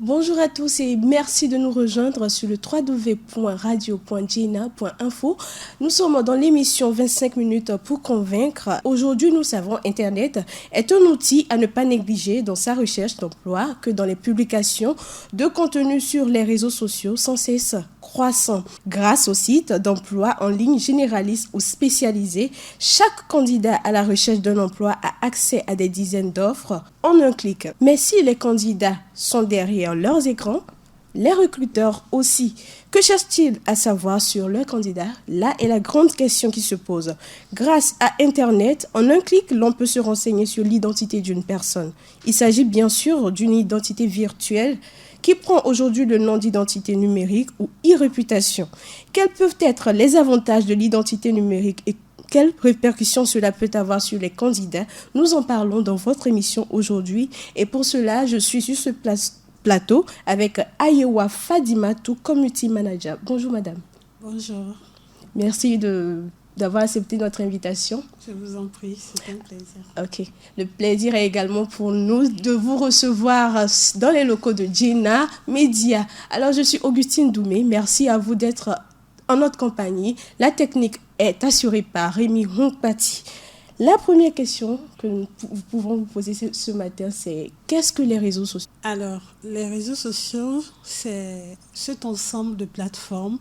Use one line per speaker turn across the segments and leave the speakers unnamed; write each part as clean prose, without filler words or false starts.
Bonjour à tous et merci de nous rejoindre sur le www.radio.gina.info. Nous sommes dans l'émission 25 minutes pour convaincre. Aujourd'hui, nous savons Internet est un outil à ne pas négliger dans sa recherche d'emploi que dans les publications de contenu sur les réseaux sociaux sans cesse croissant. Grâce aux sites d'emploi en ligne généralistes ou spécialisés, chaque candidat à la recherche d'un emploi a accès à des dizaines d'offres en un clic. Mais si les candidats sont derrière leurs écrans, les recruteurs aussi. Que cherchent-ils à savoir sur leurs candidats? Là est la grande question qui se pose. Grâce à Internet, en un clic, l'on peut se renseigner sur l'identité d'une personne. Il s'agit bien sûr d'une identité virtuelle qui prend aujourd'hui le nom d'identité numérique ou e-réputation. Quels peuvent être les avantages de l'identité numérique et quelles répercussions cela peut avoir sur les candidats? Nous en parlons dans votre émission aujourd'hui. Et pour cela, je suis sur ce plateau avec Ayewa Fadimatou, Community Manager. Bonjour madame.
Bonjour.
Merci d'avoir accepté notre invitation.
Je vous en prie, c'est un plaisir.
Ok. Le plaisir est également pour nous de vous recevoir dans les locaux de Gina Media. Alors, je suis Augustine Doumé. Merci à vous d'être en notre compagnie. La technique est assurée par Rémi Hongpati. La première question que nous pouvons vous poser ce matin, c'est qu'est-ce que les réseaux sociaux?
Alors, les réseaux sociaux, c'est cet ensemble de plateformes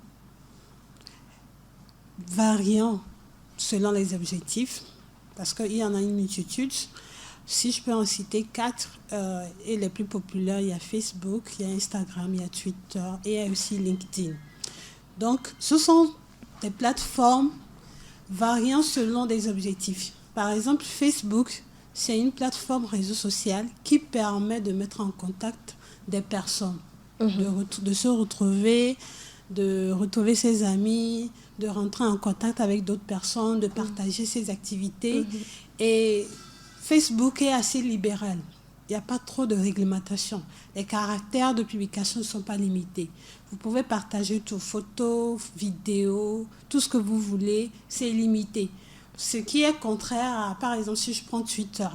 variant selon les objectifs, parce qu'il y en a une multitude. Si je peux en citer 4, et les plus populaires, il y a Facebook, il y a Instagram, il y a Twitter et il y a aussi LinkedIn. Donc, ce sont des plateformes variant selon des objectifs. Par exemple, Facebook, c'est une plateforme réseau social qui permet de mettre en contact des personnes, de se retrouver, de retrouver ses amis, de rentrer en contact avec d'autres personnes, de partager ses activités. Et Facebook est assez libéral. Il n'y a pas trop de réglementation. Les caractères de publication ne sont pas limités. Vous pouvez partager toutes photos, vidéos, tout ce que vous voulez, c'est illimité. Ce qui est contraire à, par exemple, si je prends Twitter.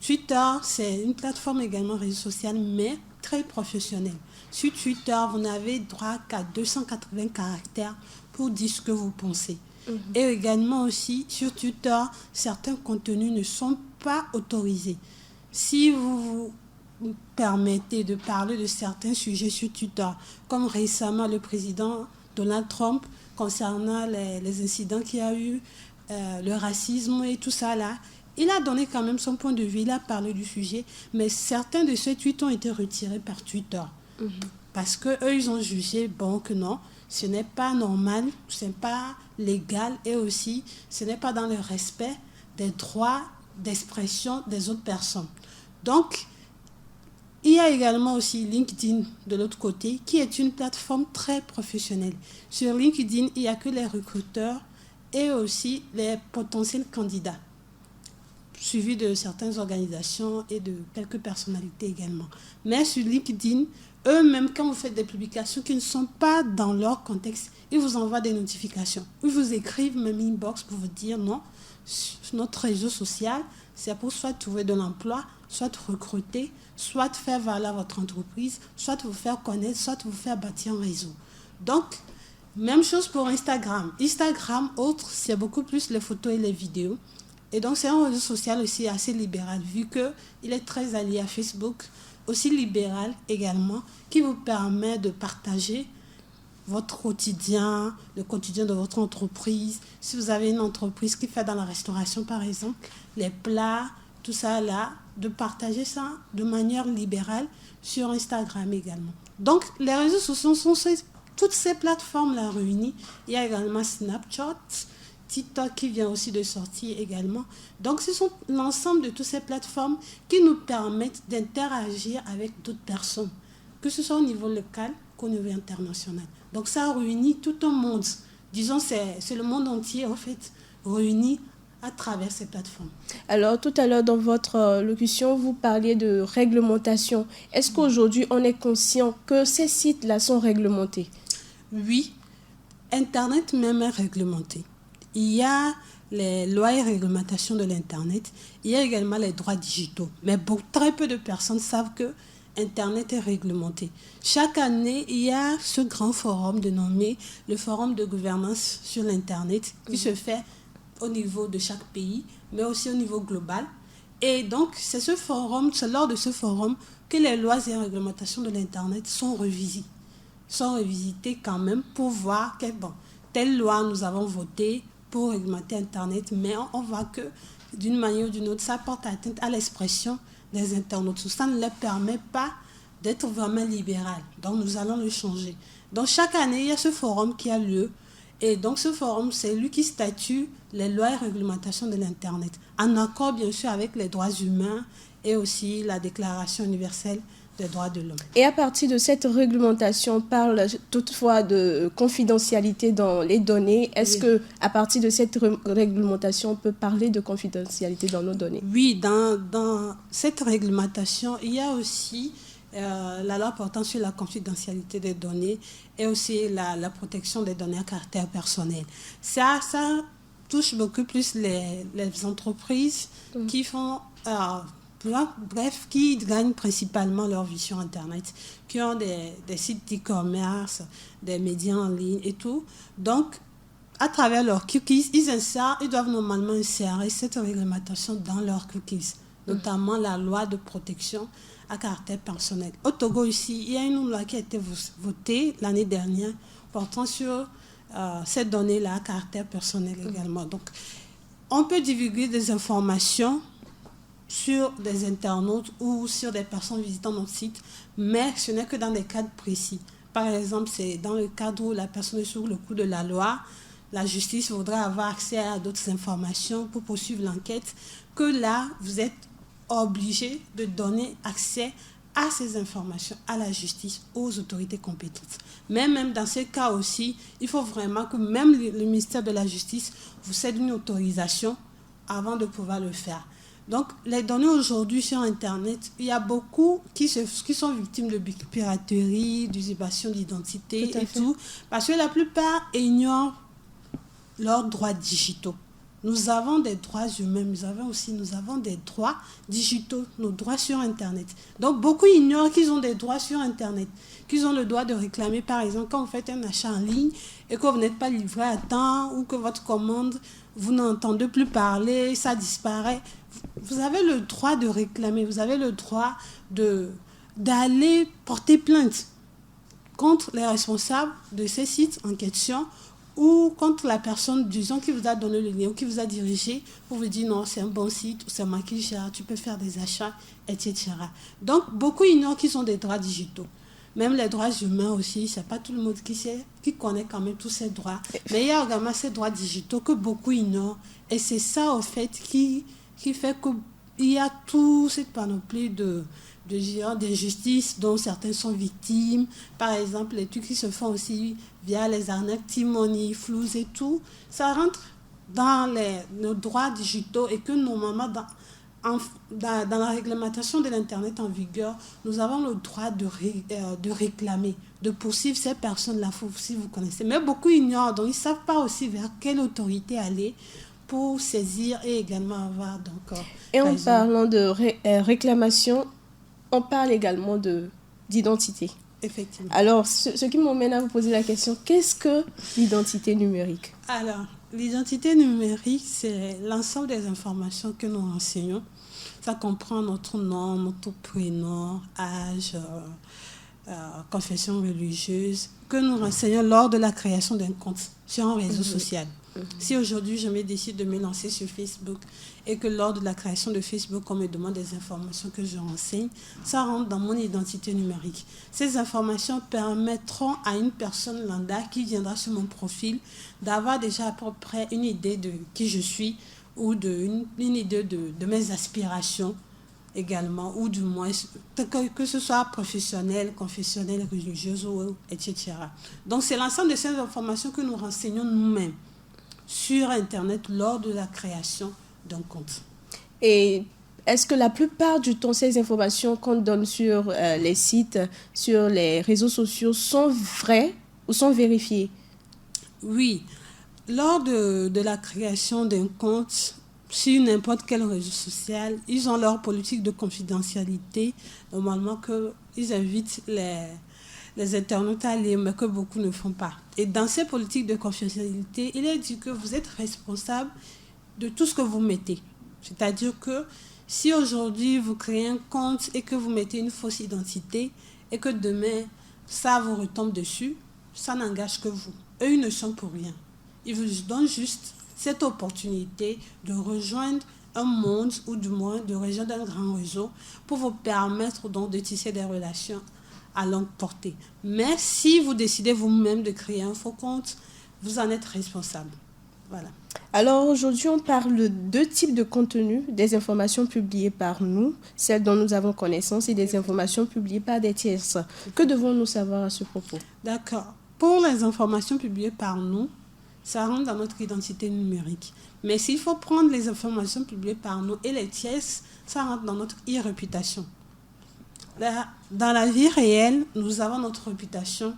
Twitter, c'est une plateforme également réseau social, mais très professionnelle. Sur Twitter, vous n'avez droit qu'à 280 caractères pour dire ce que vous pensez. Et également aussi, sur Twitter, certains contenus ne sont pas autorisés. Si vous vous permettez de parler de certains sujets sur Twitter, comme récemment le président Donald Trump, concernant les incidents qu'il y a eu, le racisme et tout ça là, il a donné quand même son point de vue, il a parlé du sujet, mais certains de ces tweets ont été retirés par Twitter. Parce qu'eux, ils ont jugé, bon, que non, ce n'est pas normal, ce n'est pas légal, et aussi, ce n'est pas dans le respect des droits d'expression des autres personnes. Donc, il y a également aussi LinkedIn de l'autre côté, qui est une plateforme très professionnelle. Sur LinkedIn, il n'y a que les recruteurs et aussi les potentiels candidats, suivis de certaines organisations et de quelques personnalités également. Mais sur LinkedIn, eux-mêmes, quand vous faites des publications qui ne sont pas dans leur contexte, ils vous envoient des notifications. Ils vous écrivent même inbox pour vous dire non, notre réseau social, c'est pour soit trouver de l'emploi, soit recruter, soit faire valoir votre entreprise, soit vous faire connaître, soit vous faire bâtir un réseau. Donc, même chose pour Instagram. Instagram, autre, c'est beaucoup plus les photos et les vidéos. Et donc, c'est un réseau social aussi assez libéral, vu qu'il est très allié à Facebook, aussi libéral également, qui vous permet de partager votre quotidien, le quotidien de votre entreprise. Si vous avez une entreprise qui fait dans la restauration, par exemple, les plats, tout ça là, de partager ça de manière libérale sur Instagram également. Donc, les réseaux sociaux sont toutes ces plateformes-là réunies. Il y a également Snapchat, TikTok qui vient aussi de sortir également. Donc, ce sont l'ensemble de toutes ces plateformes qui nous permettent d'interagir avec d'autres personnes, que ce soit au niveau local qu'au niveau international. Donc, ça réunit tout un monde. Disons, c'est le monde entier, en fait, réuni à travers ces plateformes.
Alors, tout à l'heure, dans votre locution, vous parliez de réglementation. Est-ce qu'aujourd'hui, on est conscient que ces sites-là sont réglementés?
Oui, Internet même est réglementé. Il y a les lois et réglementations de l'Internet. Il y a également les droits digitaux. Mais très peu de personnes savent que Internet est réglementé. Chaque année, il y a ce grand forum dénommé le Forum de gouvernance sur l'Internet qui se fait au niveau de chaque pays, mais aussi au niveau global. Et donc, c'est lors de ce forum que les lois et réglementations de l'Internet sont revisitées quand même pour voir telle loi nous avons voté pour réglementer Internet, mais on voit que d'une manière ou d'une autre, ça porte atteinte à l'expression des internautes. Ça ne leur permet pas d'être vraiment libéral. Donc, nous allons le changer. Donc, chaque année, il y a ce forum qui a lieu. Et donc, ce forum, c'est lui qui statue les lois et réglementations de l'Internet, en accord, bien sûr, avec les droits humains et aussi la Déclaration universelle des droits de l'homme.
Et à partir de cette réglementation, on parle toutefois de confidentialité dans les données. Est-ce que à partir de cette réglementation, on peut parler de confidentialité dans nos données?
Oui, dans cette réglementation, il y a aussi la loi portant sur la confidentialité des données et aussi la protection des données à caractère personnel. Ça touche beaucoup plus les entreprises qui font... bref, qui gagnent principalement leur vie sur Internet, qui ont des sites d'e-commerce, des médias en ligne et tout. Donc, à travers leurs cookies, ils doivent normalement insérer cette réglementation dans leurs cookies, notamment la loi de protection à caractère personnel. Au Togo, ici, il y a une loi qui a été votée l'année dernière portant sur ces données-là à caractère personnel également. Donc, on peut divulguer des informations sur des internautes ou sur des personnes visitant notre site, mais ce n'est que dans des cadres précis. Par exemple, c'est dans le cadre où la personne est sous le coup de la loi, la justice voudrait avoir accès à d'autres informations pour poursuivre l'enquête, que là, vous êtes obligé de donner accès à ces informations, à la justice, aux autorités compétentes. Mais même dans ce cas aussi, il faut vraiment que même le ministère de la Justice vous cède une autorisation avant de pouvoir le faire. Donc, les données aujourd'hui sur Internet, il y a beaucoup qui sont victimes de piraterie, d'usurpation d'identité et tout, parce que la plupart ignorent leurs droits digitaux. Nous avons des droits humains, nous avons des droits digitaux, nos droits sur Internet. Donc, beaucoup ignorent qu'ils ont des droits sur Internet, qu'ils ont le droit de réclamer, par exemple, quand vous faites un achat en ligne et que vous n'êtes pas livré à temps ou que votre commande, vous n'entendez plus parler, ça disparaît. Vous avez le droit de réclamer, vous avez le droit d'aller porter plainte contre les responsables de ces sites en question ou contre la personne, disons, qui vous a donné le lien ou qui vous a dirigé pour vous dire non, c'est un bon site ou c'est moi qui gère, tu peux faire des achats, etc. Donc, beaucoup ignorent qu'ils ont des droits digitaux. Même les droits humains aussi, c'est pas tout le monde qui connaît quand même tous ces droits. Mais il y a également ces droits digitaux que beaucoup ignorent. Et c'est ça, au fait, qui fait qu'il y a toute cette panoplie d'injustices dont certains sont victimes. Par exemple, les trucs qui se font aussi via les arnaques T-Money, Flous et tout. Ça rentre dans nos droits digitaux et que normalement, dans la réglementation de l'Internet en vigueur, nous avons le droit de réclamer, de poursuivre ces personnes-là, si vous connaissez. Mais beaucoup ignorent, donc ils ne savent pas aussi vers quelle autorité aller pour saisir et également avoir...
Et en parlant de réclamation, on parle également d'identité.
Effectivement.
Alors, ce qui m'emmène à vous poser la question, qu'est-ce que l'identité numérique?
Alors, l'identité numérique, c'est l'ensemble des informations que nous renseignons. Ça comprend notre nom, notre prénom, âge, confession religieuse, que nous renseignons lors de la création d'un compte sur un réseau social. Si aujourd'hui je me décide de me lancer sur Facebook et que lors de la création de Facebook, on me demande des informations que je renseigne, ça rentre dans mon identité numérique. Ces informations permettront à une personne lambda qui viendra sur mon profil d'avoir déjà à peu près une idée de qui je suis ou une idée de mes aspirations également, ou du moins que ce soit professionnel, confessionnel, religieuse, etc. Donc c'est l'ensemble de ces informations que nous renseignons nous-mêmes sur Internet lors de la création d'un compte.
Et est-ce que la plupart du temps, ces informations qu'on donne sur les sites, sur les réseaux sociaux sont vraies ou sont vérifiées?
Oui. Lors de la création d'un compte sur n'importe quel réseau social, ils ont leur politique de confidentialité, normalement, que ils invitent les internautes à lire, mais que beaucoup ne font pas. Et dans ces politiques de confidentialité, il est dit que vous êtes responsable de tout ce que vous mettez. C'est-à-dire que si aujourd'hui vous créez un compte et que vous mettez une fausse identité et que demain ça vous retombe dessus, ça n'engage que vous. Eux, ils ne sont pour rien. Ils vous donnent juste cette opportunité de rejoindre un monde ou du moins de rejoindre un grand réseau pour vous permettre donc de tisser des relations à longue portée. Mais si vous décidez vous-même de créer un faux compte, vous en êtes responsable. Voilà.
Alors aujourd'hui, on parle de 2 types de contenus, des informations publiées par nous, celles dont nous avons connaissance, et des informations publiées par des tierces. Que devons-nous savoir à ce propos?
D'accord. Pour les informations publiées par nous, ça rentre dans notre identité numérique. Mais s'il faut prendre les informations publiées par nous et les tierces, ça rentre dans notre e-réputation. Dans la vie réelle, nous avons notre réputation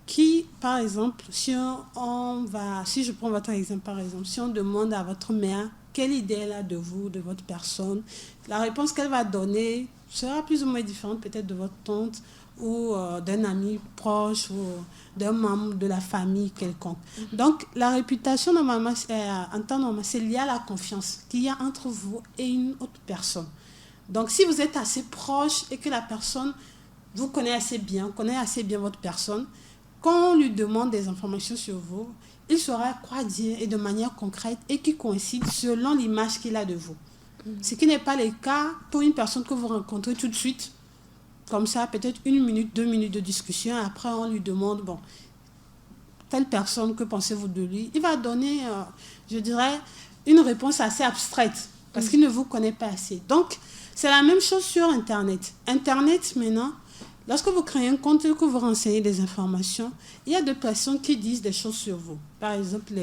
qui, par exemple, si je prends votre exemple, par exemple, si on demande à votre mère quelle idée elle a de vous, de votre personne, la réponse qu'elle va donner sera plus ou moins différente peut-être de votre tante ou d'un ami proche ou d'un membre de la famille quelconque. Donc, la réputation, normalement, en temps normal, c'est lié à la confiance qu'il y a entre vous et une autre personne. Donc, si vous êtes assez proche et que la personne vous connaît assez bien votre personne, quand on lui demande des informations sur vous, il saura quoi dire et de manière concrète et qui coïncide selon l'image qu'il a de vous. Ce qui n'est pas le cas pour une personne que vous rencontrez tout de suite, comme ça, peut-être 1 minute, 2 minutes de discussion. Après, on lui demande, bon, telle personne, que pensez-vous de lui? Il va donner, je dirais, une réponse assez abstraite parce qu'il ne vous connaît pas assez. Donc, c'est la même chose sur Internet. Internet, maintenant, lorsque vous créez un compte et que vous renseignez des informations, il y a des personnes qui disent des choses sur vous. Par exemple,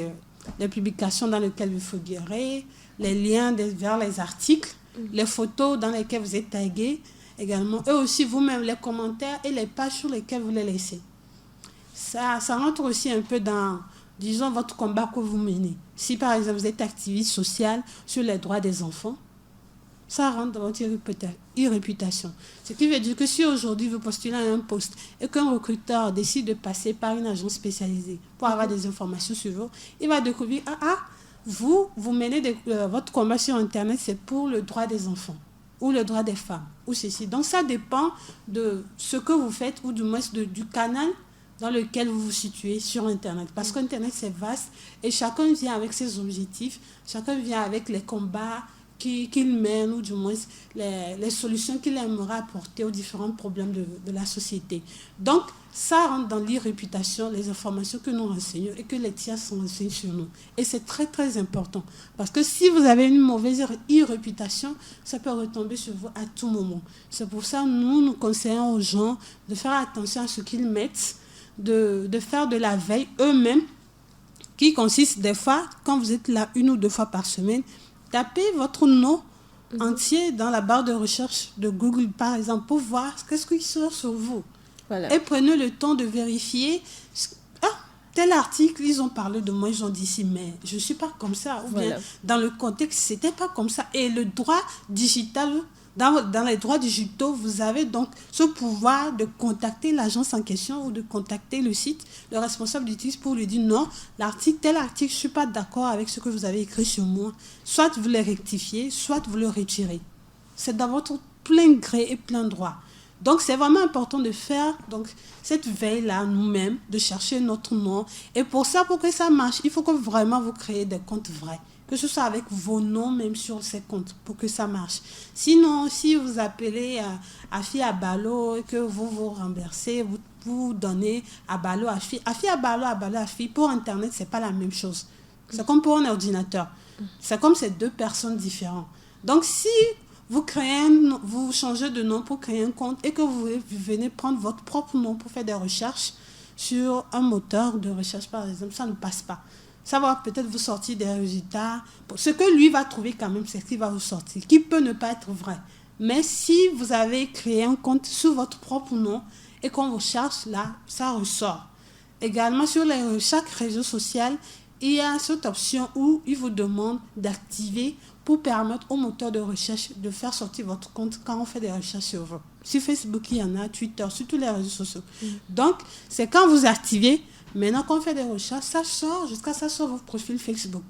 les publications dans lesquelles vous figurez, les liens vers les articles, les photos dans lesquelles vous êtes tagué également, et aussi vous-même les commentaires et les pages sur lesquelles vous les laissez. Ça rentre aussi un peu dans, disons, votre combat que vous menez. Si par exemple vous êtes activiste social sur les droits des enfants, ça rentre dans votre e-réputation. Ce qui veut dire que si aujourd'hui vous postulez à un poste et qu'un recruteur décide de passer par une agence spécialisée pour avoir des informations sur vous, il va découvrir, vous menez votre combat sur Internet, c'est pour le droit des enfants ou le droit des femmes ou ceci. Donc ça dépend de ce que vous faites ou du moins du canal dans lequel vous vous situez sur Internet. Parce qu'Internet c'est vaste et chacun vient avec ses objectifs, chacun vient avec les combats qu'il mène ou du moins les solutions qu'il aimerait apporter aux différents problèmes de la société. Donc, ça rentre dans l'e-réputation, les informations que nous renseignons et que les tiers renseignent sur nous. Et c'est très, très important. Parce que si vous avez une mauvaise e-réputation, ça peut retomber sur vous à tout moment. C'est pour ça que nous conseillons aux gens de faire attention à ce qu'ils mettent, de faire de la veille eux-mêmes, qui consiste des fois, quand vous êtes là 1 ou 2 fois par semaine, tapez votre nom entier dans la barre de recherche de Google, par exemple, pour voir qu'est-ce qui sort sur vous. Voilà. Et prenez le temps de vérifier. Tel article, ils ont parlé de moi, ils ont dit si, mais je ne suis pas comme ça. Ou bien, dans le contexte, ce n'était pas comme ça. Et le droit digital, dans les droits digitaux, vous avez donc ce pouvoir de contacter l'agence en question ou de contacter le site, le responsable du site pour lui dire non, tel article, je ne suis pas d'accord avec ce que vous avez écrit sur moi. Soit vous le rectifiez, soit vous le retirez. C'est dans votre plein gré et plein droit. Donc, c'est vraiment important de faire cette veille-là nous-mêmes, de chercher notre nom. Et pour que ça marche, il faut que vraiment vous créez des comptes vrais. Que ce soit avec vos noms même sur ces comptes pour que ça marche. Sinon, si vous appelez Afi Abalo et que vous remboursez, vous donnez Abalo Afi. Afi Abalo, Abalo Afi, pour Internet, ce n'est pas la même chose. C'est comme pour un ordinateur. C'est comme ces 2 personnes différentes. Donc, si vous changez de nom pour créer un compte et que vous venez prendre votre propre nom pour faire des recherches sur un moteur de recherche, par exemple, ça ne passe pas. Ça va peut-être vous sortir des résultats. Ce que lui va trouver quand même, c'est ce qui va vous sortir, qui peut ne pas être vrai. Mais si vous avez créé un compte sous votre propre nom et qu'on vous cherche là, ça ressort. Également, sur chaque réseau social, il y a cette option où il vous demande d'activer pour permettre au moteur de recherche de faire sortir votre compte quand on fait des recherches sur vous. Sur Facebook, il y en a, Twitter, sur tous les réseaux sociaux. Donc, c'est quand vous activez, maintenant qu'on fait des recherches, ça sort jusqu'à ça sur vos profils Facebook,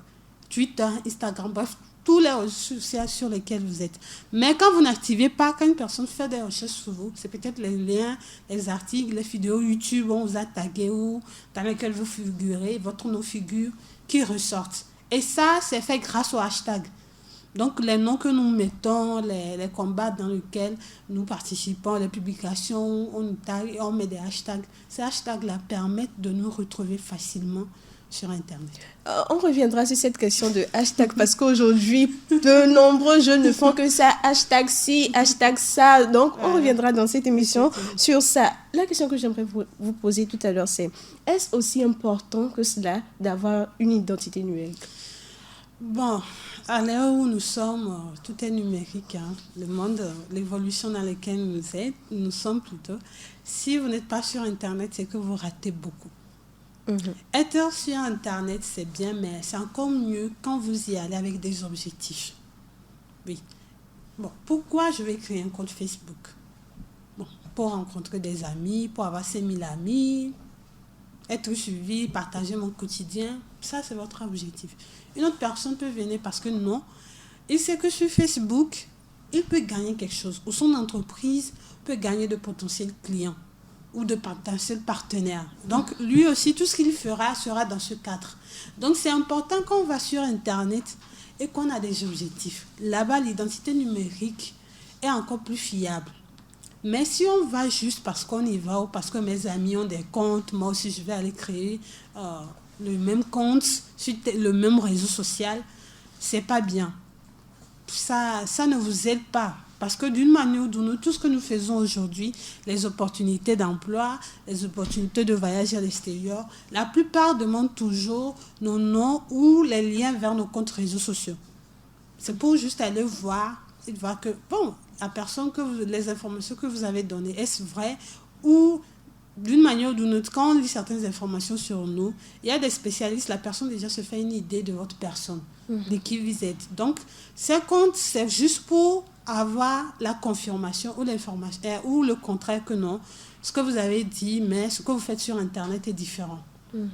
Twitter, Instagram, bref, tous les réseaux sociaux sur lesquels vous êtes. Mais quand vous n'activez pas, quand une personne fait des recherches sur vous, c'est peut-être les liens, les articles, les vidéos YouTube, on vous a tagué ou dans lesquels vous figurez, votre nom figure, qui ressortent. Et ça, c'est fait grâce au hashtag. Donc, les noms que nous mettons, les combats dans lesquels nous participons, les publications, on tague et on met des hashtags. Ces hashtags-là permettent de nous retrouver facilement sur Internet.
On reviendra sur cette question de hashtag parce qu'aujourd'hui, de nombreux jeunes ne font que ça, hashtag ci, hashtag ça. Donc, on reviendra dans cette émission sur ça. La question que j'aimerais vous poser tout à l'heure, c'est est-ce aussi important que cela d'avoir une identité numérique?
Bon, à l'heure où nous sommes, tout est numérique. Le monde, l'évolution dans laquelle nous sommes plutôt. Si vous n'êtes pas sur Internet, c'est que vous ratez beaucoup. Être sur Internet, c'est bien, mais c'est encore mieux quand vous y allez avec des objectifs. Oui. Bon, pourquoi je vais créer un compte Facebook? Bon, pour rencontrer des amis, pour avoir 5000 amis, être suivi, partager mon quotidien. Ça, c'est votre objectif. Une autre personne peut venir parce que non, il sait que sur Facebook, il peut gagner quelque chose. Ou son entreprise peut gagner de potentiels clients ou de potentiels partenaires. Donc, lui aussi, tout ce qu'il fera sera dans ce cadre. Donc, c'est important quand on va sur Internet et qu'on a des objectifs. Là-bas, l'identité numérique est encore plus fiable. Mais si on va juste parce qu'on y va ou parce que mes amis ont des comptes, moi aussi je vais aller créer le même compte sur le même réseau social, c'est pas bien. Ça ne vous aide pas. Parce que d'une manière ou d'une autre, tout ce que nous faisons aujourd'hui, les opportunités d'emploi, les opportunités de voyage à l'extérieur, la plupart demandent toujours nos noms ou les liens vers nos comptes réseaux sociaux. C'est pour juste aller voir et voir que, bon, la personne les informations que vous avez données, est-ce vrai ou d'une manière ou d'une autre, quand on lit certaines informations sur nous, il y a des spécialistes, la personne déjà se fait une idée de votre personne, de qui vous êtes. Donc, ces comptes, c'est juste pour avoir la confirmation ou l'information, ou le contraire que non, ce que vous avez dit, mais ce que vous faites sur Internet est différent.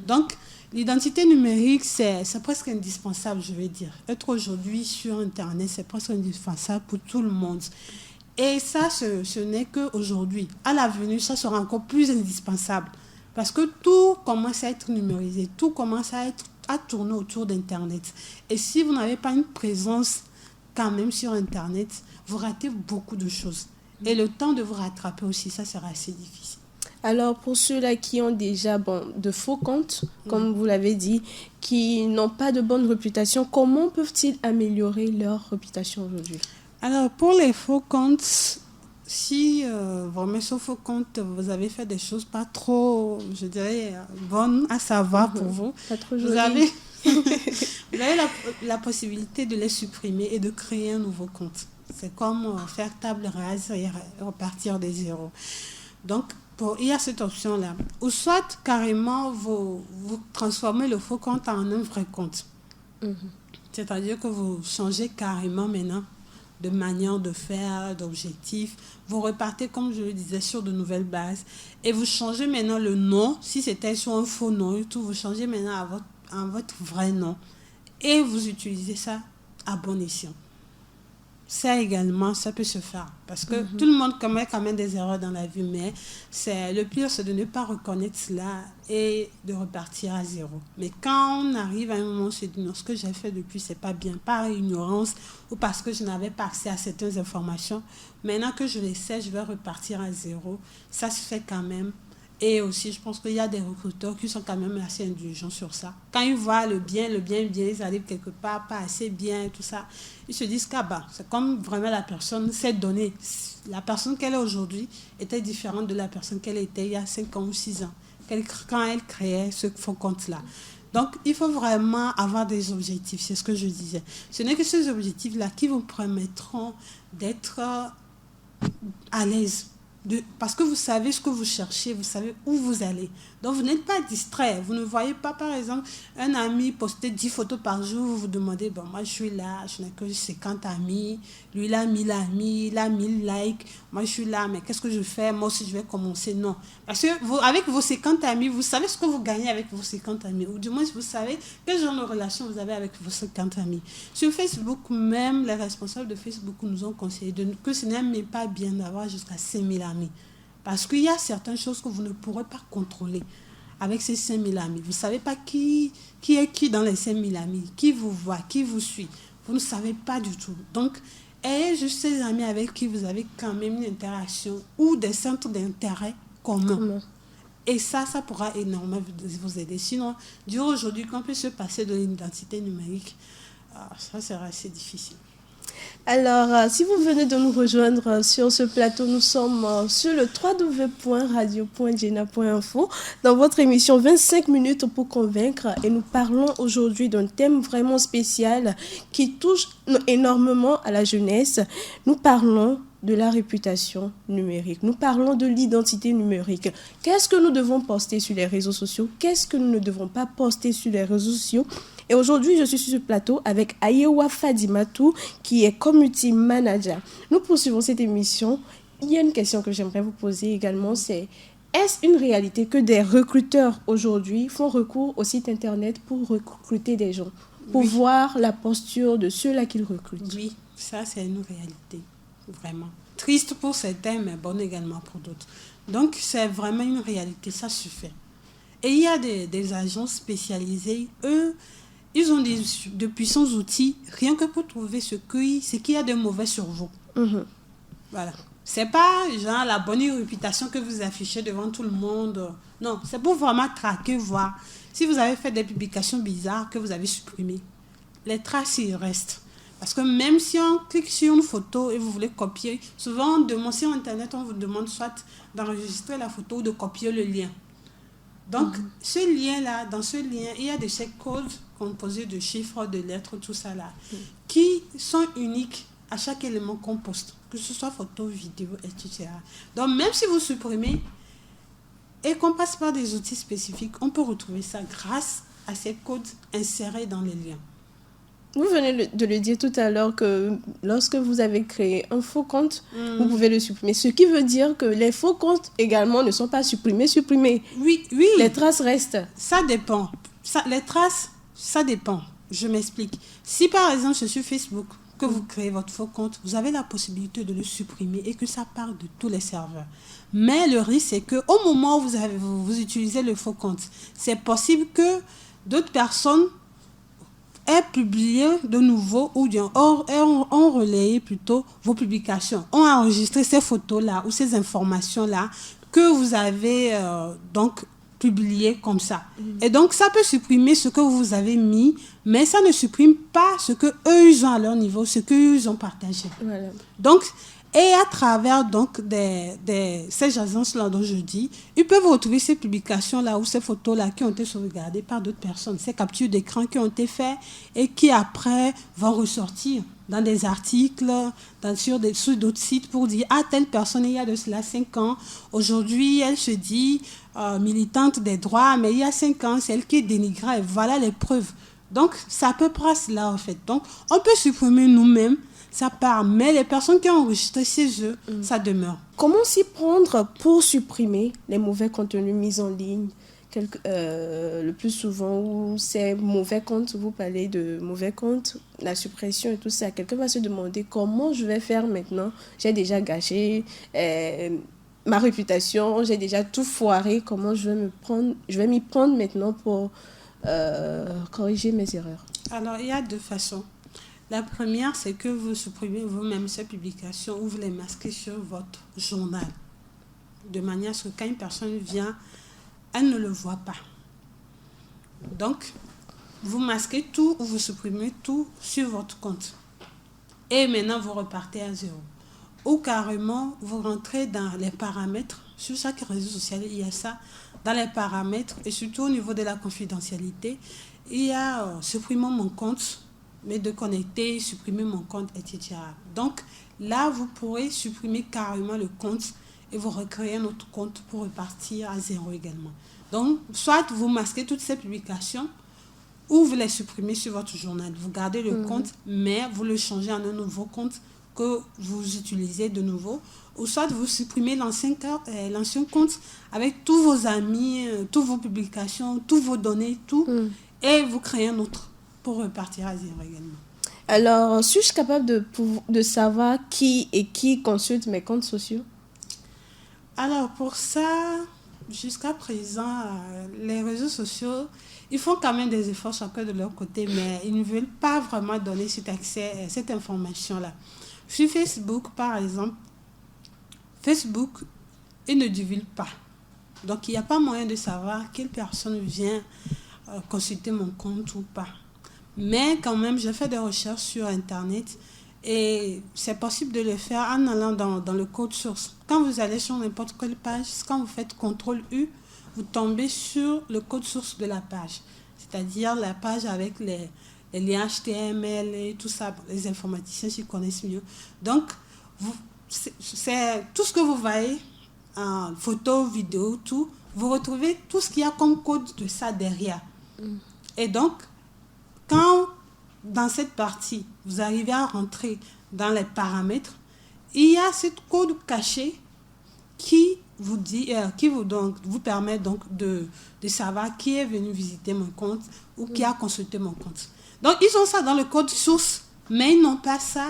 Donc, l'identité numérique, c'est presque indispensable, je vais dire. Être aujourd'hui sur Internet, c'est presque indispensable pour tout le monde. Et ça, ce n'est qu'aujourd'hui. À l'avenir, ça sera encore plus indispensable. Parce que tout commence à être numérisé, tout commence à tourner autour d'Internet. Et si vous n'avez pas une présence quand même sur Internet, vous ratez beaucoup de choses. Et le temps de vous rattraper aussi, ça sera assez difficile.
Alors, pour ceux-là qui ont déjà de faux comptes, comme vous l'avez dit, qui n'ont pas de bonne réputation, comment peuvent-ils améliorer leur réputation aujourd'hui?
Alors, pour les faux comptes, si vraiment sur faux compte, vous avez fait des choses pas trop, je dirais, bonnes à savoir pour vous,
pas trop
vous avez la possibilité de les supprimer et de créer un nouveau compte. C'est comme faire table rase et repartir de zéro. Donc, il y a cette option-là. Ou soit, carrément, vous transformez le faux compte en un vrai compte. C'est-à-dire que vous changez carrément maintenant de manière de faire, d'objectifs. Vous repartez, comme je le disais, sur de nouvelles bases. Et vous changez maintenant le nom. Si c'était sur un faux nom et tout, vous changez maintenant à votre vrai nom. Et vous utilisez ça à bon escient. Ça également, ça peut se faire. Parce que tout le monde commet quand même des erreurs dans la vie. Mais le pire, c'est de ne pas reconnaître cela et de repartir à zéro. Mais quand on arrive à un moment, on se dit non, ce que j'ai fait depuis, c'est pas bien. Par ignorance ou parce que je n'avais pas accès à certaines informations. Maintenant que je les sais, je vais repartir à zéro. Ça se fait quand même. Et aussi, je pense qu'il y a des recruteurs qui sont quand même assez indulgents sur ça. Quand ils voient le bien, ils arrivent quelque part, pas assez bien, tout ça. Ils se disent qu'à bas, c'est comme vraiment la personne s'est donnée. La personne qu'elle est aujourd'hui était différente de la personne qu'elle était il y a 5 ans ou 6 ans, quand elle créait ce faux compte-là. Donc, il faut vraiment avoir des objectifs, c'est ce que je disais. Ce n'est que ces objectifs-là qui vous permettront d'être à l'aise parce que vous savez ce que vous cherchez, vous savez où vous allez. Donc, vous n'êtes pas distrait. Vous ne voyez pas, par exemple, un ami poster 10 photos par jour. Vous vous demandez, bon, moi, je suis là, je n'ai que 50 amis. Lui, il a 1000 amis, il a 1000 likes. Moi, je suis là, mais qu'est-ce que je fais? Moi aussi, je vais commencer. Non. Parce que vous, avec vos 50 amis, vous savez ce que vous gagnez avec vos 50 amis. Ou du moins, vous savez quel genre de relation vous avez avec vos 50 amis. Sur Facebook, même les responsables de Facebook nous ont conseillé que ce n'est même pas bien d'avoir jusqu'à 5000 amis. Parce qu'il y a certaines choses que vous ne pourrez pas contrôler avec ces 5000 amis. Vous ne savez pas qui est qui dans les 5000 amis, qui vous voit, qui vous suit. Vous ne savez pas du tout. Donc, ayez juste ces amis avec qui vous avez quand même une interaction ou des centres d'intérêt communs. Et ça pourra énormément vous aider. Sinon, dire aujourd'hui qu'on peut se passer de l'identité numérique, ça sera assez difficile.
Alors, si vous venez de nous rejoindre sur ce plateau, nous sommes sur le www.radio.jena.info dans votre émission 25 minutes pour convaincre et nous parlons aujourd'hui d'un thème vraiment spécial qui touche énormément à la jeunesse. Nous parlons de la réputation numérique. Nous parlons de l'identité numérique. Qu'est-ce que nous devons poster sur les réseaux sociaux? Qu'est-ce que nous ne devons pas poster sur les réseaux sociaux? Et aujourd'hui, je suis sur ce plateau avec Ayewa Fadimatou, qui est Community Manager. Nous poursuivons cette émission. Il y a une question que j'aimerais vous poser également, c'est: est-ce une réalité que des recruteurs aujourd'hui font recours au site internet pour recruter des gens, pour voir la posture de ceux-là qu'ils recrutent?
Oui, ça c'est une réalité, vraiment. Triste pour certains, mais bonne également pour d'autres. Donc c'est vraiment une réalité, ça se fait. Et il y a des agents spécialisés, eux, ils ont de puissants outils, rien que pour trouver ce qu'il y a de mauvais sur vous. Voilà. C'est pas genre la bonne réputation que vous affichez devant tout le monde. Non, c'est pour vraiment traquer, voir. Si vous avez fait des publications bizarres que vous avez supprimées, les traces, ils restent. Parce que même si on clique sur une photo et vous voulez copier, souvent sur Internet, on vous demande soit d'enregistrer la photo ou de copier le lien. Donc, ce lien-là, dans ce lien, il y a ces codes composés de chiffres, de lettres, tout ça là, qui sont uniques à chaque élément qu'on poste, que ce soit photo, vidéo, etc. Donc, même si vous supprimez et qu'on passe par des outils spécifiques, on peut retrouver ça grâce à ces codes insérés dans les liens.
Vous venez de le dire tout à l'heure que lorsque vous avez créé un faux compte, vous pouvez le supprimer. Ce qui veut dire que les faux comptes également ne sont pas supprimés.
Oui.
Les traces restent.
Ça dépend. Les traces, ça dépend. Je m'explique. Si par exemple, c'est sur Facebook que vous créez votre faux compte, vous avez la possibilité de le supprimer et que ça part de tous les serveurs. Mais le risque, c'est qu'au moment où vous utilisez le faux compte, c'est possible que d'autres personnes aient publié de nouveau ou ont relayé plutôt vos publications, ont enregistré ces photos-là ou ces informations-là que vous avez donc publiées comme ça. Et donc, ça peut supprimer ce que vous avez mis, mais ça ne supprime pas ce que eux ils ont à leur niveau, ce qu'ils ont partagé.
Voilà.
Donc, et à travers donc ces agences-là dont je dis, ils peuvent retrouver ces publications-là ou ces photos-là qui ont été sauvegardées par d'autres personnes, ces captures d'écran qui ont été faites et qui après vont ressortir dans des articles, sur d'autres sites pour dire « Ah, telle personne, il y a de cela 5 ans, aujourd'hui, elle se dit militante des droits, mais il y a 5 ans, c'est elle qui est dénigrée. Voilà les preuves. » Donc, c'est à peu près cela en fait. Donc, on peut supprimer nous-mêmes, ça part, mais les personnes qui ont enregistré chez eux, ça demeure.
Comment s'y prendre pour supprimer les mauvais contenus mis en ligne? Le plus souvent, où ces mauvais comptes, vous parlez de mauvais comptes, la suppression et tout ça, quelqu'un va se demander comment je vais faire maintenant. J'ai déjà gâché ma réputation, j'ai déjà tout foiré, comment je vais m'y prendre maintenant pour corriger mes erreurs?
Alors, il y a 2 façons. La première, c'est que vous supprimez vous-même ces publications ou vous les masquez sur votre journal. De manière à ce que quand une personne vient, elle ne le voit pas. Donc, vous masquez tout ou vous supprimez tout sur votre compte. Et maintenant, vous repartez à zéro. Ou carrément, vous rentrez dans les paramètres. Sur chaque réseau social, il y a ça. Dans les paramètres et surtout au niveau de la confidentialité, il y a supprimons mon compte, mais de connecter, supprimer mon compte, etc. Donc, là, vous pourrez supprimer carrément le compte et vous recréez un autre compte pour repartir à zéro également. Donc, soit vous masquez toutes ces publications ou vous les supprimez sur votre journal. Vous gardez le compte, mais vous le changez en un nouveau compte que vous utilisez de nouveau. Ou soit vous supprimez l'ancien compte avec tous vos amis, toutes vos publications, toutes vos données, tout, et vous créez un autre pour repartir à zéro également.
Alors, suis-je capable de savoir qui consulte mes comptes sociaux?
Alors, pour ça, jusqu'à présent, les réseaux sociaux, ils font quand même des efforts chacun de leur côté, mais ils ne veulent pas vraiment donner cet accès, cette information-là. Sur Facebook, par exemple, Facebook, ils ne divulguent pas. Donc, il n'y a pas moyen de savoir quelle personne vient consulter mon compte ou pas. Mais quand même, j'ai fait des recherches sur Internet et c'est possible de le faire en allant dans le code source. Quand vous allez sur n'importe quelle page, quand vous faites CTRL-U, vous tombez sur le code source de la page. C'est-à-dire la page avec les liens HTML et tout ça, les informaticiens s'y connaissent mieux. Donc, c'est tout ce que vous voyez, en photo, vidéo, tout, vous retrouvez tout ce qu'il y a comme code de ça derrière. Et donc, quand dans cette partie, vous arrivez à rentrer dans les paramètres, il y a ce code caché qui vous dit, vous permet donc de savoir qui est venu visiter mon compte ou qui a consulté mon compte. Donc, ils ont ça dans le code source, mais ils n'ont pas ça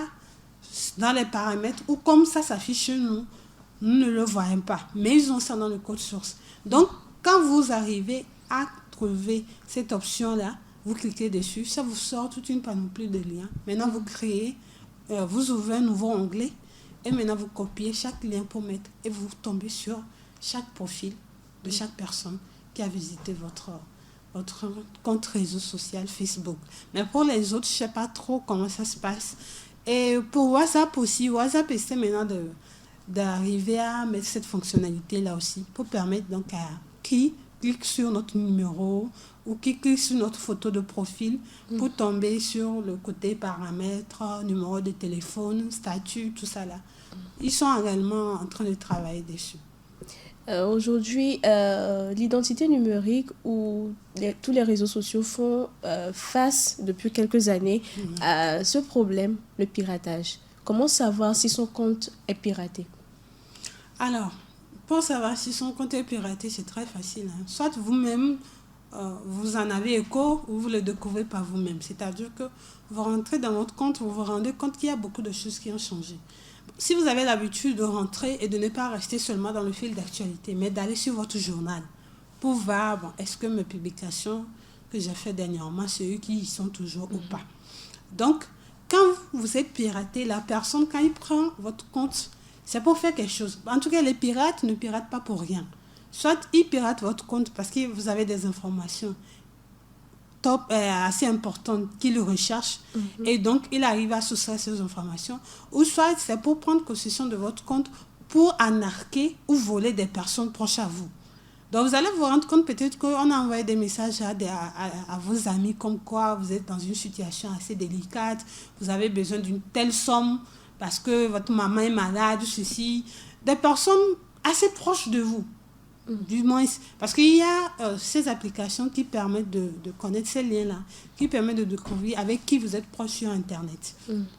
dans les paramètres ou comme ça s'affiche chez nous, nous ne le voyons pas. Mais ils ont ça dans le code source. Donc, quand vous arrivez à trouver cette option-là, vous cliquez dessus, ça vous sort toute une panoplie de liens. Maintenant, vous créez, vous ouvrez un nouveau onglet et maintenant, vous copiez chaque lien pour mettre et vous tombez sur chaque profil de chaque personne qui a visité votre compte réseau social Facebook. Mais pour les autres, je ne sais pas trop comment ça se passe. Et pour WhatsApp aussi, WhatsApp essaie maintenant d'arriver à mettre cette fonctionnalité-là aussi pour permettre donc à qui clique sur notre numéro ou qui clique sur notre photo de profil pour tomber sur le côté paramètres, numéro de téléphone, statut, tout ça là. Ils sont également en train de travailler dessus.
Aujourd'hui, l'identité numérique où tous les réseaux sociaux font face depuis quelques années à ce problème, le piratage. Comment savoir si son compte est piraté?
Alors, pour savoir si son compte est piraté, c'est très facile. Soit vous-même, vous en avez écho ou vous le découvrez par vous-même. C'est-à-dire que vous rentrez dans votre compte, vous vous rendez compte qu'il y a beaucoup de choses qui ont changé. Si vous avez l'habitude de rentrer et de ne pas rester seulement dans le fil d'actualité, mais d'aller sur votre journal pour voir, est-ce que mes publications que j'ai faites dernièrement, c'est eux qui y sont toujours ou pas. Donc, quand vous êtes piraté, la personne, quand il prend votre compte, c'est pour faire quelque chose. En tout cas, les pirates ne piratent pas pour rien. Soit ils piratent votre compte parce que vous avez des informations assez importantes qu'ils recherchent et donc il arrive à soustraire ces informations, ou soit c'est pour prendre possession de votre compte pour anarquer ou voler des personnes proches à vous. Donc vous allez vous rendre compte peut-être qu'on a envoyé des messages à vos amis comme quoi vous êtes dans une situation assez délicate, vous avez besoin d'une telle somme parce que votre maman est malade, ceci, des personnes assez proches de vous. Du moins, parce qu'il y a ces applications qui permettent de connaître ces liens-là, qui permettent de découvrir avec qui vous êtes proche sur Internet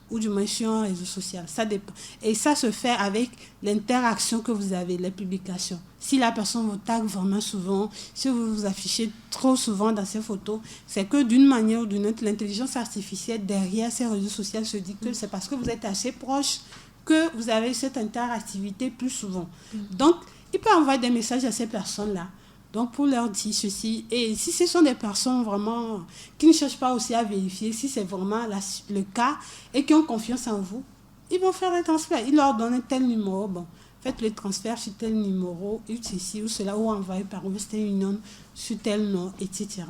ou du moins sur un réseau social. Ça dépend. Et ça se fait avec l'interaction que vous avez, les publications. Si la personne vous tag vraiment souvent, si vous vous affichez trop souvent dans ces photos, c'est que d'une manière ou d'une autre, l'intelligence artificielle derrière ces réseaux sociaux se dit que c'est parce que vous êtes assez proche que vous avez cette interactivité plus souvent. Donc, il peut envoyer des messages à ces personnes-là. Donc, pour leur dire ceci. Et si ce sont des personnes vraiment qui ne cherchent pas aussi à vérifier si c'est vraiment le cas et qui ont confiance en vous, ils vont faire le transfert. Ils leur donnent tel numéro. Bon, faites le transfert sur tel numéro, ceci ou cela, ou envoyez par Western Union sur tel nom, etc.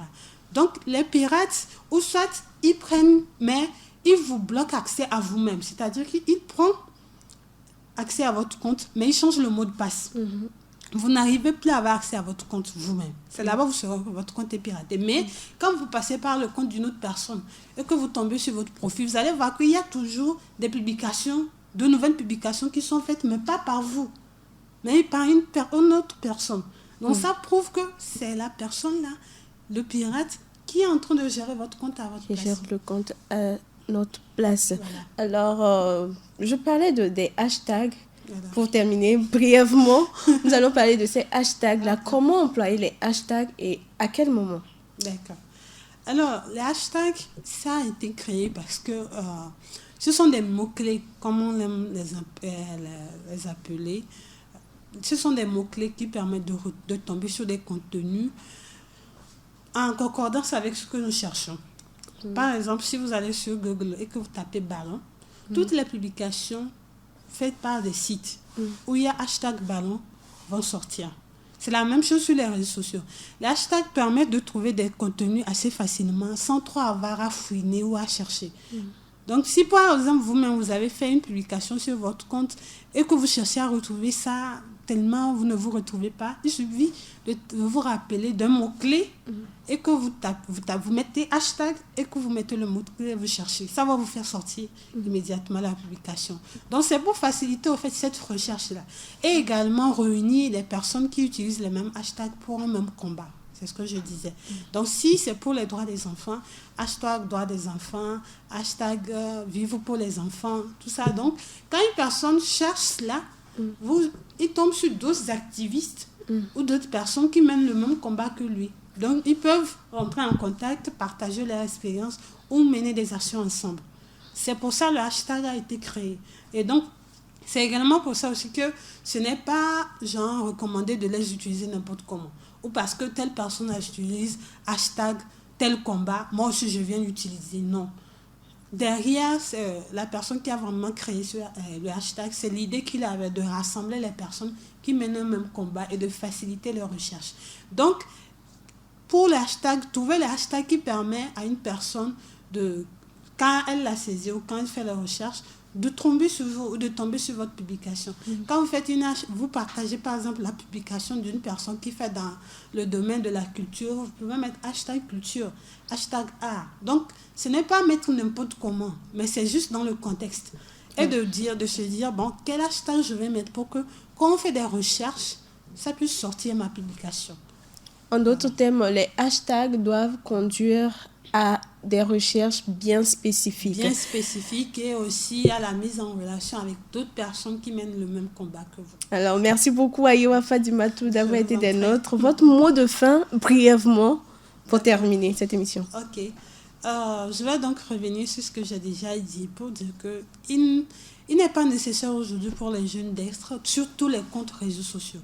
Donc, les pirates, ou soit ils prennent, mais ils vous bloquent accès à vous-même. C'est-à-dire qu'ils prennent accès à votre compte, mais ils changent le mot de passe. Vous n'arrivez plus à avoir accès à votre compte vous-même. C'est là-bas que vous saurez que votre compte est piraté. Mais quand vous passez par le compte d'une autre personne et que vous tombez sur votre profil, vous allez voir qu'il y a toujours des publications, de nouvelles publications qui sont faites, mais pas par vous. mais par une autre personne. Donc ça prouve que c'est la personne-là, le pirate, qui est en train de gérer votre compte à votre place.
Qui gère le compte à notre place.
Voilà.
Alors, je parlais des hashtags.
Voilà.
Pour terminer brièvement, nous allons parler de ces hashtags-là. Comment employer les hashtags et à quel moment?
D'accord. Alors, les hashtags, ça a été créé parce que ce sont des mots-clés, comme on aime les appeler. Ce sont des mots-clés qui permettent de tomber sur des contenus en concordance avec ce que nous cherchons. Par exemple, si vous allez sur Google et que vous tapez ballon, toutes les publications faites par des sites où il y a hashtag ballon vont sortir. C'est la même chose sur les réseaux sociaux. Les hashtags permettent de trouver des contenus assez facilement sans trop avoir à fouiner ou à chercher. Donc, si par exemple, vous-même, vous avez fait une publication sur votre compte et que vous cherchez à retrouver ça tellement vous ne vous retrouvez pas, il suffit de vous rappeler d'un mot-clé et que vous mettez hashtag et que vous mettez le mot-clé et vous cherchez. Ça va vous faire sortir immédiatement la publication. Donc, c'est pour faciliter au fait cette recherche-là. Et également réunir les personnes qui utilisent les mêmes hashtags pour un même combat. C'est ce que je disais. Donc, si c'est pour les droits des enfants, hashtag droits des enfants, hashtag vivre pour les enfants, tout ça. Donc, quand une personne cherche cela, il tombe sur d'autres activistes ou d'autres personnes qui mènent le même combat que lui. Donc, ils peuvent rentrer en contact, partager leur expérience ou mener des actions ensemble. C'est pour ça que le hashtag a été créé. Et donc, c'est également pour ça aussi que ce n'est pas genre recommandé de les utiliser n'importe comment. Ou parce que telle personne utilise hashtag tel combat, moi aussi je viens l'utiliser. Non. Derrière, c'est la personne qui a vraiment créé le hashtag, c'est l'idée qu'il avait de rassembler les personnes qui mènent le même combat et de faciliter leur recherche. Donc, pour le hashtag, trouver le hashtag qui permet à une personne quand elle l'a saisi ou quand elle fait la recherche, de tomber sur vous ou de tomber sur votre publication. Quand vous partagez par exemple la publication d'une personne qui fait dans le domaine de la culture, vous pouvez mettre hashtag culture, hashtag art. Donc, ce n'est pas mettre n'importe comment, mais c'est juste dans le contexte. Et de se dire, bon, quel hashtag je vais mettre pour que quand on fait des recherches, ça puisse sortir ma publication.
En d'autres termes, les hashtags doivent conduire à des recherches bien spécifiques.
Bien spécifiques et aussi à la mise en relation avec d'autres personnes qui mènent le même combat que vous.
Alors, merci beaucoup Ayowa Fadimatou d'avoir été des nôtres. Votre mot de fin, brièvement, pour terminer cette émission.
Ok. Je vais donc revenir sur ce que j'ai déjà dit pour dire qu'il n'est pas nécessaire aujourd'hui pour les jeunes d'être sur tous les comptes réseaux sociaux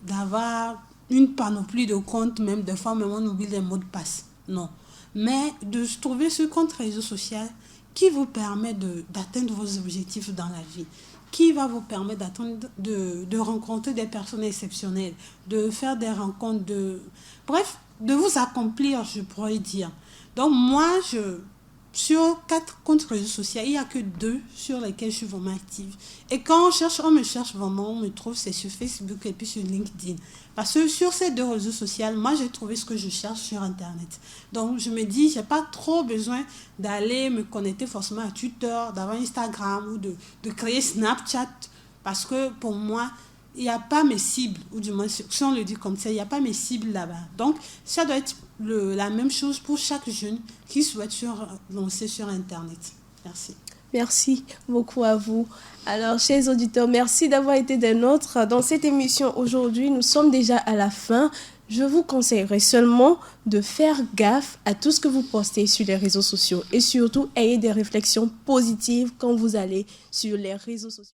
d'avoir une panoplie de comptes, même des fois, même on oublie les mots de passe. Non. Mais de trouver ce compte réseau social qui vous permet d'atteindre vos objectifs dans la vie, qui va vous permettre de rencontrer des personnes exceptionnelles, de faire des rencontres, bref, de vous accomplir, je pourrais dire. Donc moi, sur 4 comptes réseaux sociaux, il n'y a que 2 sur lesquels je suis vraiment active. Et quand on me cherche vraiment, on me trouve, c'est sur Facebook et puis sur LinkedIn. Parce que sur ces 2 réseaux sociaux, moi, j'ai trouvé ce que je cherche sur Internet. Donc, je me dis, je n'ai pas trop besoin d'aller me connecter forcément à Twitter, d'avoir Instagram ou de créer Snapchat. Parce que pour moi, il n'y a pas mes cibles, ou du moins, si on le dit comme ça, il n'y a pas mes cibles là-bas. Donc, ça doit être la même chose pour chaque jeune qui souhaite se lancer sur Internet. Merci.
Merci beaucoup à vous. Alors, chers auditeurs, merci d'avoir été des nôtres dans cette émission aujourd'hui. Nous sommes déjà à la fin. Je vous conseillerais seulement de faire gaffe à tout ce que vous postez sur les réseaux sociaux et surtout, ayez des réflexions positives quand vous allez sur les réseaux sociaux.